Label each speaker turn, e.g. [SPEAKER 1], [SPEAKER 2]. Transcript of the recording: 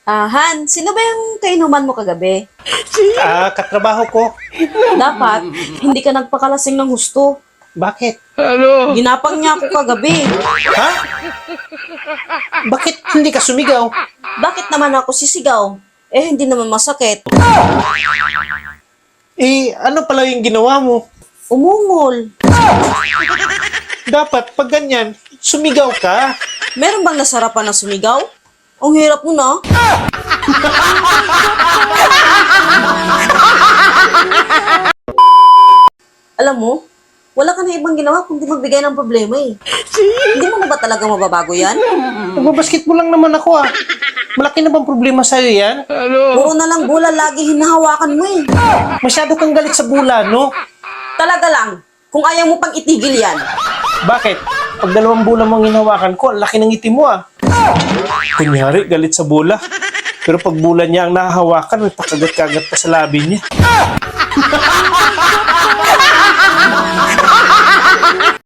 [SPEAKER 1] Han, sino ba yung kainuman mo kagabi?
[SPEAKER 2] Katrabaho ko.
[SPEAKER 1] Dapat, hindi ka nagpakalasing ng husto.
[SPEAKER 2] Bakit?
[SPEAKER 1] Ginapang niya ako kagabi.
[SPEAKER 2] Ha? Bakit hindi ka sumigaw?
[SPEAKER 1] Bakit naman ako sisigaw? Hindi naman masakit.
[SPEAKER 2] Ano pala yung ginawa mo?
[SPEAKER 1] Umungol.
[SPEAKER 2] Dapat, pag ganyan, sumigaw ka.
[SPEAKER 1] Meron bang nasarapan na sumigaw? Ang hirap mo na. Alam mo, wala ka na ibang ginawa kundi magbigay ng problema eh. Hindi mo na ba talaga mababago yan?
[SPEAKER 2] Nagbabasketball lang naman ako Malaki na bang problema sa'yo yan?
[SPEAKER 1] Puro na lang bola lagi hinahawakan mo eh.
[SPEAKER 2] Masyado kang galit sa bola, no?
[SPEAKER 1] Talaga lang, kung ayaw mo pang itigil yan.
[SPEAKER 2] Bakit? Pag dalawang bola mong hinawakan ko, ang laki ng ngiti mo Kunyari, galit sa bola. Pero pag bola niya ang nahahawakan, may pakagat-kagat pa sa labi niya.